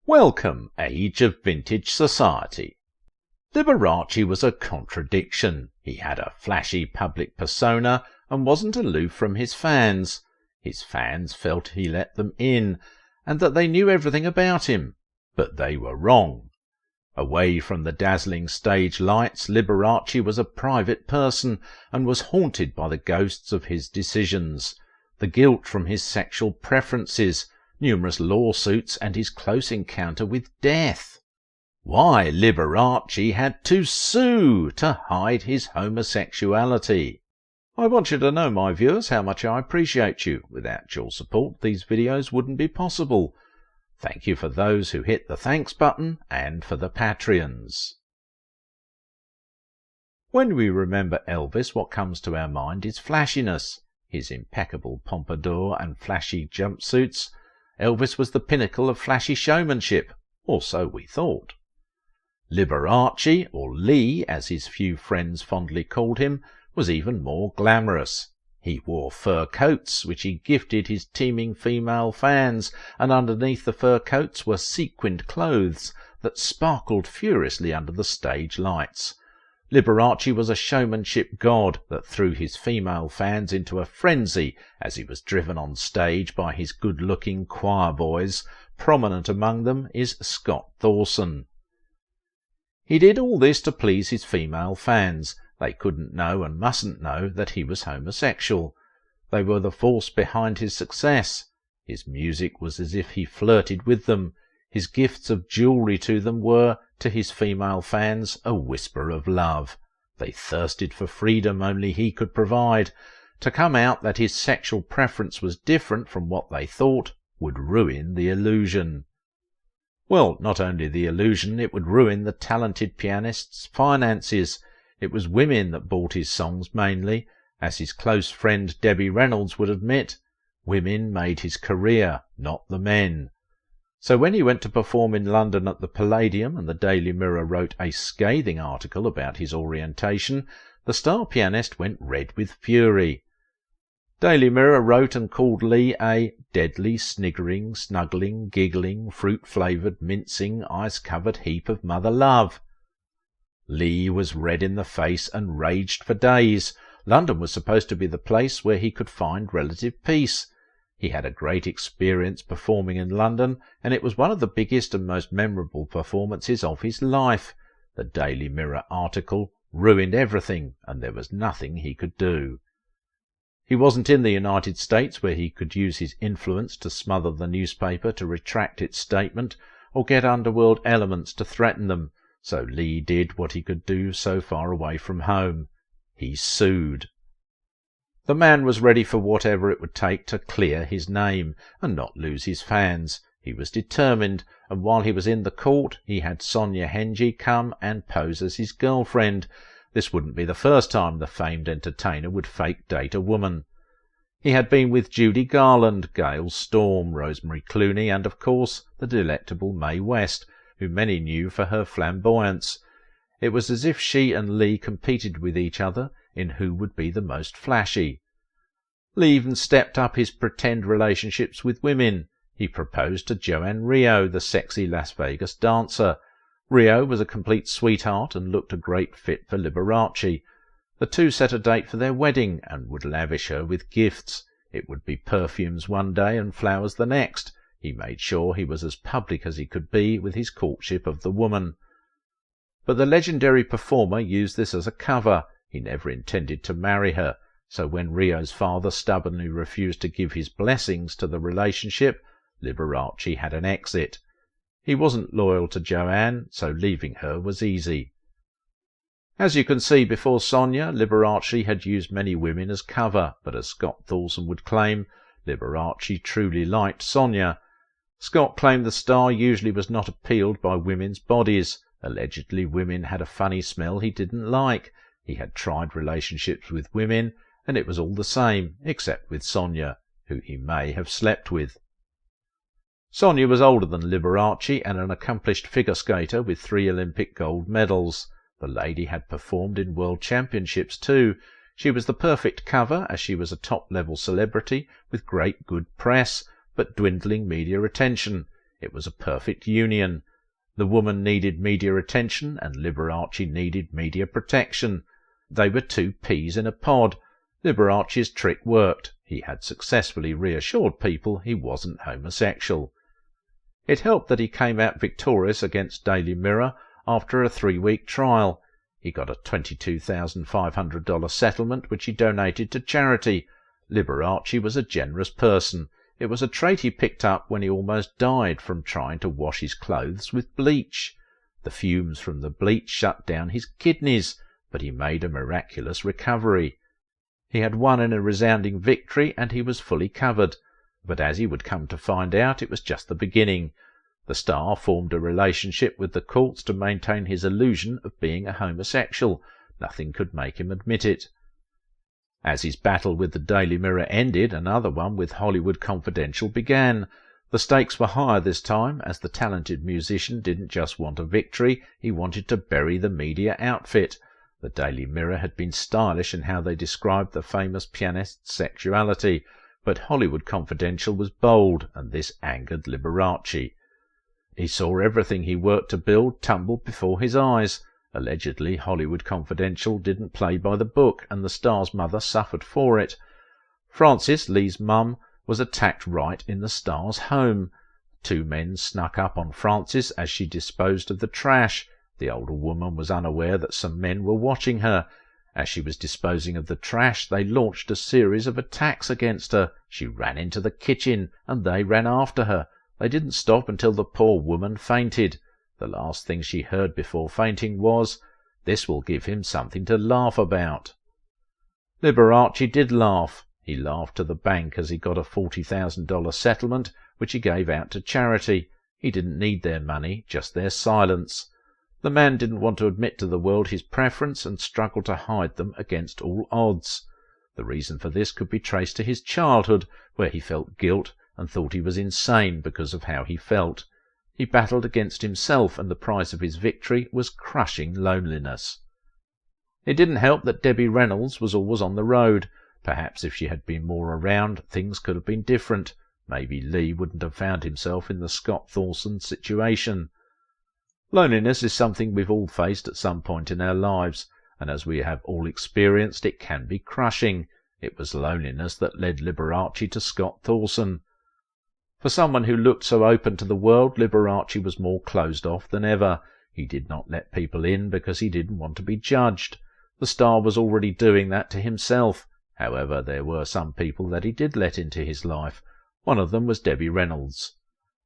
Welcome, age of vintage society. Liberace was a contradiction. He had a flashy public persona and wasn't aloof from his fans. His fans felt he let them in, and that they knew everything about him. But they were wrong. Away from the dazzling stage lights, Liberace was a private person and was haunted by the ghosts of his decisions, the guilt from his sexual preferences, numerous lawsuits, and his close encounter with death. Why Liberace had to sue to hide his homosexuality. I want you to know, my viewers, how much I appreciate you. Without your support, these videos wouldn't be possible. Thank you for those who hit the thanks button and for the Patreons. When we remember Elvis, what comes to our mind is flashiness. His impeccable pompadour and flashy jumpsuits. Elvis was the pinnacle of flashy showmanship, or so we thought. Liberace, or Lee as his few friends fondly called him, was even more glamorous. He wore fur coats, which he gifted his teeming female fans, and underneath the fur coats were sequined clothes that sparkled furiously under the stage lights. Liberace was a showmanship god that threw his female fans into a frenzy as he was driven on stage by his good-looking choir boys. Prominent among them is Scott Thorson. He did all this to please his female fans. They couldn't know and mustn't know that he was homosexual. They were the force behind his success. His music was as if he flirted with them. His gifts of jewellery to them were, to his female fans, a whisper of love. They thirsted for freedom only he could provide. To come out that his sexual preference was different from what they thought would ruin the illusion. Well, not only the illusion, it would ruin the talented pianist's finances. It was women that bought his songs mainly. As his close friend Debbie Reynolds would admit, women made his career, not the men. So when he went to perform in London at the Palladium and the Daily Mirror wrote a scathing article about his orientation, the star pianist went red with fury. Daily Mirror wrote and called Lee a deadly, sniggering, snuggling, giggling, fruit-flavoured, mincing, ice-covered heap of mother love. Lee was red in the face and raged for days. London was supposed to be the place where he could find relative peace. He had a great experience performing in London, and it was one of the biggest and most memorable performances of his life. The Daily Mirror article ruined everything, and there was nothing he could do. He wasn't in the United States, where he could use his influence to smother the newspaper to retract its statement, or get underworld elements to threaten them, so Lee did what he could do so far away from home. He sued. The man was ready for whatever it would take to clear his name and not lose his fans. He was determined, and while he was in the court he had Sonia Henie come and pose as his girlfriend. This wouldn't be the first time the famed entertainer would fake date a woman. He had been with Judy Garland, Gail Storm, Rosemary Clooney, and of course the delectable Mae West, who many knew for her flamboyance. It was as if she and Lee competed with each other in who would be the most flashy. Lee even stepped up his pretend relationships with women. He proposed to Joanne Rio, the sexy Las Vegas dancer. Rio was a complete sweetheart and looked a great fit for Liberace. The two set a date for their wedding and would lavish her with gifts. It would be perfumes one day and flowers the next. He made sure he was as public as he could be with his courtship of the woman. But the legendary performer used this as a cover. He never intended to marry her, so when Rio's father stubbornly refused to give his blessings to the relationship, Liberace had an exit. He wasn't loyal to Joanne, so leaving her was easy. As you can see before Sonia, Liberace had used many women as cover, but as Scott Thorson would claim, Liberace truly liked Sonia. Scott claimed the star usually was not appealed by women's bodies. Allegedly women had a funny smell he didn't like. He had tried relationships with women, and it was all the same, except with Sonia, who he may have slept with. Sonia was older than Liberace and an accomplished figure skater with 3 Olympic gold medals. The lady had performed in world championships too. She was the perfect cover, as she was a top-level celebrity with great good press, but dwindling media attention. It was a perfect union. The woman needed media attention and Liberace needed media protection. They were two peas in a pod. Liberace's trick worked. He had successfully reassured people he wasn't homosexual. It helped that he came out victorious against Daily Mirror after a 3-week trial. He got a $22,500 settlement which he donated to charity. Liberace was a generous person. It was a trait he picked up when he almost died from trying to wash his clothes with bleach. The fumes from the bleach shut down his kidneys, but he made a miraculous recovery. He had won in a resounding victory and he was fully covered. But as he would come to find out, it was just the beginning. The star formed a relationship with the courts to maintain his illusion of being a homosexual. Nothing could make him admit it. As his battle with the Daily Mirror ended, another one with Hollywood Confidential began. The stakes were higher this time, as the talented musician didn't just want a victory, he wanted to bury the media outfit. The Daily Mirror had been stylish in how they described the famous pianist's sexuality, but Hollywood Confidential was bold, and this angered Liberace. He saw everything he worked to build tumble before his eyes. Allegedly, Hollywood Confidential didn't play by the book, and the star's mother suffered for it. Frances, Lee's mum, was attacked right in the star's home. 2 men snuck up on Frances as she disposed of the trash. The older woman was unaware that some men were watching her. As she was disposing of the trash, they launched a series of attacks against her. She ran into the kitchen, and they ran after her. They didn't stop until the poor woman fainted. The last thing she heard before fainting was, "This will give him something to laugh about." Liberace did laugh. He laughed to the bank as he got a $40,000 settlement, which he gave out to charity. He didn't need their money, just their silence. The man didn't want to admit to the world his preference and struggled to hide them against all odds. The reason for this could be traced to his childhood, where he felt guilt and thought he was insane because of how he felt. He battled against himself, and the price of his victory was crushing loneliness. It didn't help that Debbie Reynolds was always on the road. Perhaps if she had been more around, things could have been different. Maybe Lee wouldn't have found himself in the Scott Thorson situation. Loneliness is something we've all faced at some point in our lives, and as we have all experienced, it can be crushing. It was loneliness that led Liberace to Scott Thorson. For someone who looked so open to the world, Liberace was more closed off than ever. He did not let people in because he didn't want to be judged. The star was already doing that to himself. However, there were some people that he did let into his life. One of them was Debbie Reynolds.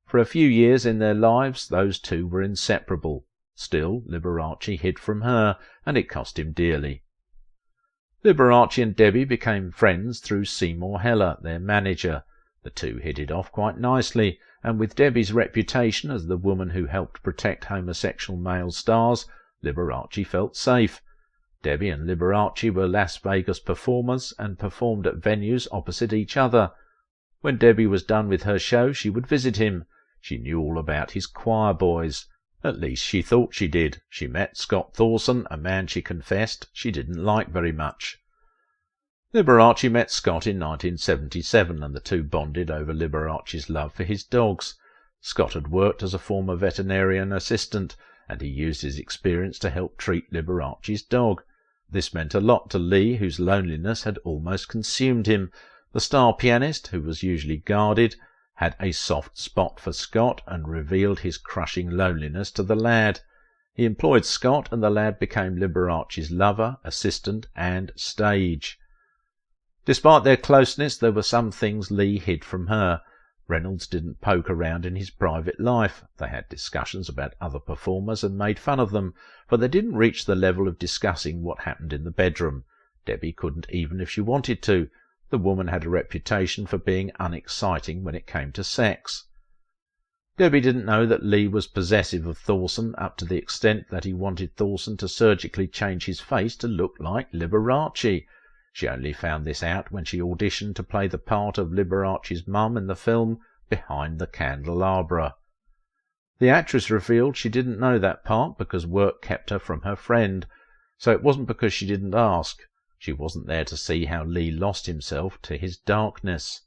For a few years in their lives, those two were inseparable. Still, Liberace hid from her, and it cost him dearly. Liberace and Debbie became friends through Seymour Heller, their manager. The two hit it off quite nicely, and with Debbie's reputation as the woman who helped protect homosexual male stars, Liberace felt safe. Debbie and Liberace were Las Vegas performers and performed at venues opposite each other. When Debbie was done with her show, she would visit him. She knew all about his choir boys. At least she thought she did. She met Scott Thorson, a man she confessed she didn't like very much. Liberace met Scott in 1977, and the two bonded over Liberace's love for his dogs. Scott had worked as a former veterinarian assistant, and he used his experience to help treat Liberace's dog. This meant a lot to Lee, whose loneliness had almost consumed him. The star pianist, who was usually guarded, had a soft spot for Scott and revealed his crushing loneliness to the lad. He employed Scott, and the lad became Liberace's lover, assistant, and stage. Despite their closeness, there were some things Lee hid from her. Reynolds didn't poke around in his private life. They had discussions about other performers and made fun of them, but they didn't reach the level of discussing what happened in the bedroom. Debbie couldn't even if she wanted to. The woman had a reputation for being unexciting when it came to sex. Debbie didn't know that Lee was possessive of Thorson up to the extent that he wanted Thorson to surgically change his face to look like Liberace. She only found this out when she auditioned to play the part of Liberace's mum in the film Behind the Candelabra. The actress revealed she didn't know that part because work kept her from her friend, so it wasn't because she didn't ask. She wasn't there to see how Lee lost himself to his darkness.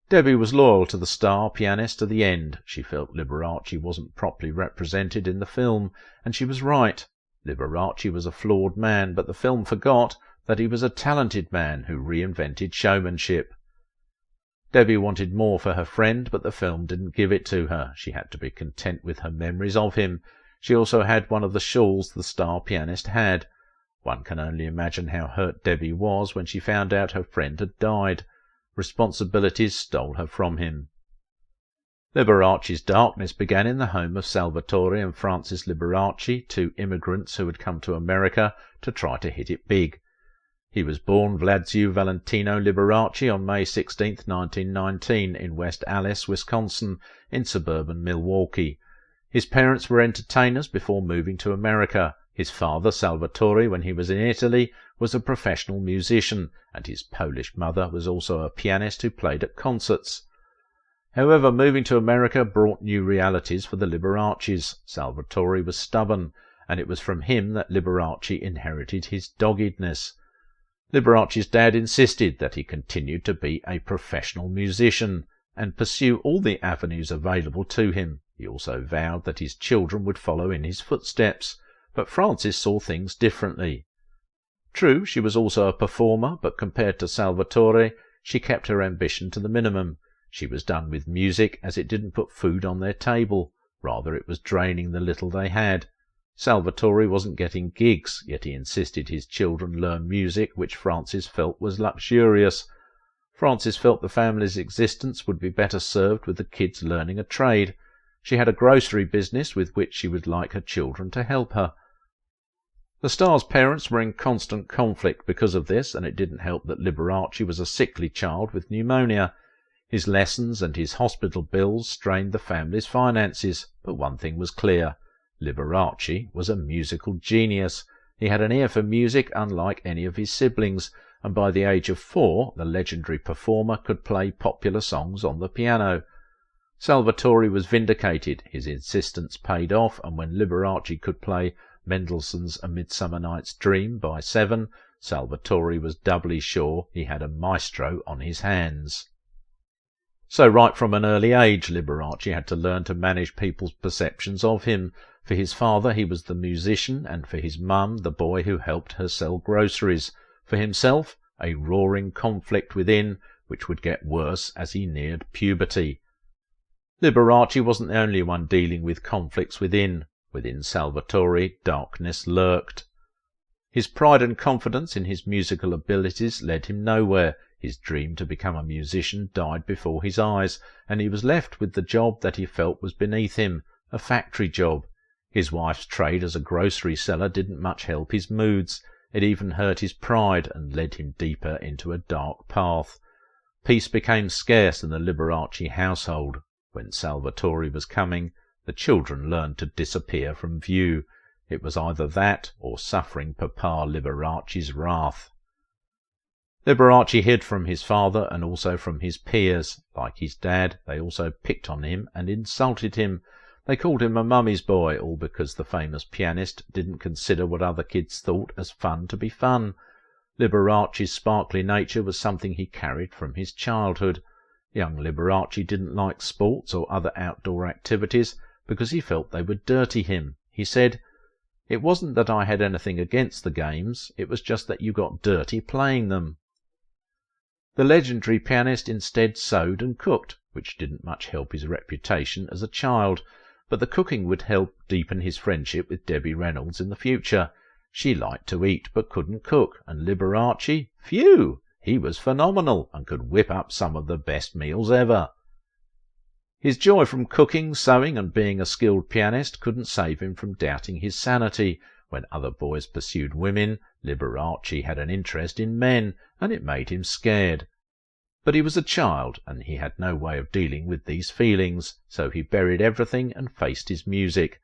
Debbie was loyal to the star pianist to the end. She felt Liberace wasn't properly represented in the film, and she was right. Liberace was a flawed man, but the film forgot that he was a talented man who reinvented showmanship. Debbie wanted more for her friend, but the film didn't give it to her. She had to be content with her memories of him. She also had one of the shawls the star pianist had. One can only imagine how hurt Debbie was when she found out her friend had died. Responsibilities stole her from him. Liberace's darkness began in the home of Salvatore and Francis Liberace, two immigrants who had come to America to try to hit it big. He was born Vladziu Valentino Liberace on May 16, 1919, in West Allis, Wisconsin, in suburban Milwaukee. His parents were entertainers before moving to America. His father, Salvatore, when he was in Italy, was a professional musician, and his Polish mother was also a pianist who played at concerts. However, moving to America brought new realities for the Liberaces. Salvatore was stubborn, and it was from him that Liberace inherited his doggedness. Liberace's dad insisted that he continued to be a professional musician and pursue all the avenues available to him. He also vowed that his children would follow in his footsteps, but Frances saw things differently. True, she was also a performer, but compared to Salvatore, she kept her ambition to the minimum. She was done with music, as it didn't put food on their table. Rather, it was draining the little they had. Salvatore wasn't getting gigs, yet he insisted his children learn music, which Frances felt was luxurious. Frances felt the family's existence would be better served with the kids learning a trade. She had a grocery business with which she would like her children to help her. The star's parents were in constant conflict because of this, and it didn't help that Liberace was a sickly child with pneumonia. His lessons and his hospital bills strained the family's finances, but one thing was clear. Liberace was a musical genius. He had an ear for music unlike any of his siblings, and by the age of 4 the legendary performer could play popular songs on the piano. Salvatore was vindicated. His insistence paid off, and when Liberace could play Mendelssohn's A Midsummer Night's Dream by 7, Salvatore was doubly sure he had a maestro on his hands. So right from an early age, Liberace had to learn to manage people's perceptions of him. For his father he was the musician, and for his mum the boy who helped her sell groceries. For himself, a roaring conflict within, which would get worse as he neared puberty. Liberace wasn't the only one dealing with conflicts within. Within Salvatore, darkness lurked. His pride and confidence in his musical abilities led him nowhere. His dream to become a musician died before his eyes, and he was left with the job that he felt was beneath him, a factory job. His wife's trade as a grocery seller didn't much help his moods. It even hurt his pride and led him deeper into a dark path. Peace became scarce in the Liberace household. When Salvatore was coming, the children learned to disappear from view. It was either that or suffering Papa Liberace's wrath. Liberace hid from his father and also from his peers. Like his dad, they also picked on him and insulted him. They called him a mummy's boy, all because the famous pianist didn't consider what other kids thought as fun to be fun. Liberace's sparkly nature was something he carried from his childhood. Young Liberace didn't like sports or other outdoor activities because he felt they would dirty him. He said, "It wasn't that I had anything against the games, it was just that you got dirty playing them." The legendary pianist instead sewed and cooked, which didn't much help his reputation as a child, but the cooking would help deepen his friendship with Debbie Reynolds in the future. She liked to eat but couldn't cook, and Liberace, phew, he was phenomenal and could whip up some of the best meals ever. His joy from cooking, sewing, and being a skilled pianist couldn't save him from doubting his sanity. When other boys pursued women, Liberace had an interest in men, and it made him scared. But he was a child, and he had no way of dealing with these feelings, so he buried everything and faced his music.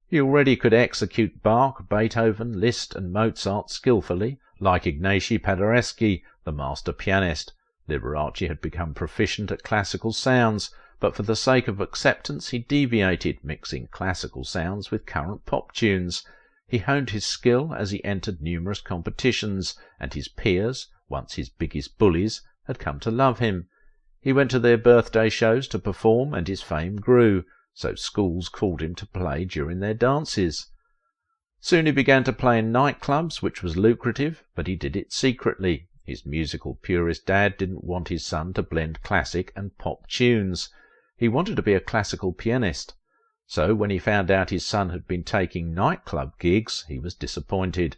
He already could execute Bach, Beethoven, Liszt, and Mozart skillfully, like Ignacy Paderewski, the master pianist. Liberace had become proficient at classical sounds, but for the sake of acceptance he deviated, mixing classical sounds with current pop tunes. He honed his skill as he entered numerous competitions, and his peers, once his biggest bullies, had come to love him. He went to their birthday shows to perform, and his fame grew, so schools called him to play during their dances. Soon he began to play in nightclubs, which was lucrative, but he did it secretly. His musical purist dad didn't want his son to blend classic and pop tunes. He wanted to be a classical pianist. So when he found out his son had been taking nightclub gigs, he was disappointed.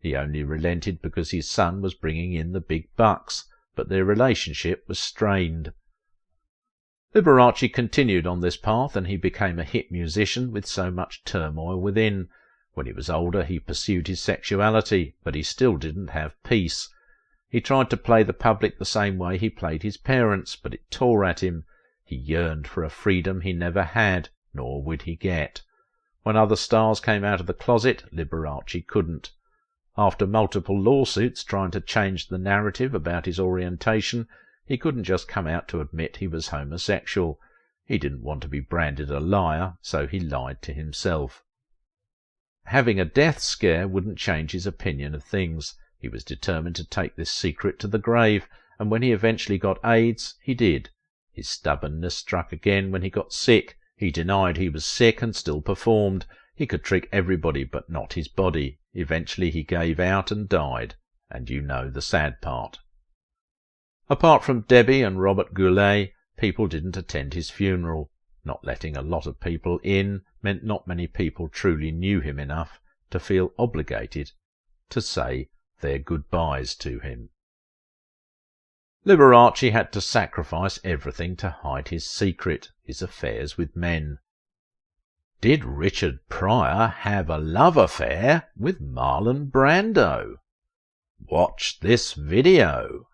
He only relented because his son was bringing in the big bucks, but their relationship was strained. Liberace continued on this path, and he became a hit musician with so much turmoil within. When he was older, he pursued his sexuality, but he still didn't have peace. He tried to play the public the same way he played his parents, but it tore at him. He yearned for a freedom he never had, nor would he get. When other stars came out of the closet, Liberace couldn't. After multiple lawsuits trying to change the narrative about his orientation, he couldn't just come out to admit he was homosexual. He didn't want to be branded a liar, so he lied to himself. Having a death scare wouldn't change his opinion of things. He was determined to take this secret to the grave, and when he eventually got AIDS, he did. His stubbornness struck again when he got sick. He denied he was sick and still performed. He could trick everybody but not his body. Eventually he gave out and died, and you know the sad part. Apart from Debbie and Robert Goulet, people didn't attend his funeral. Not letting a lot of people in meant not many people truly knew him enough to feel obligated to say their goodbyes to him. Liberace had to sacrifice everything to hide his secret, his affairs with men. Did Richard Pryor have a love affair with Marlon Brando? Watch this video.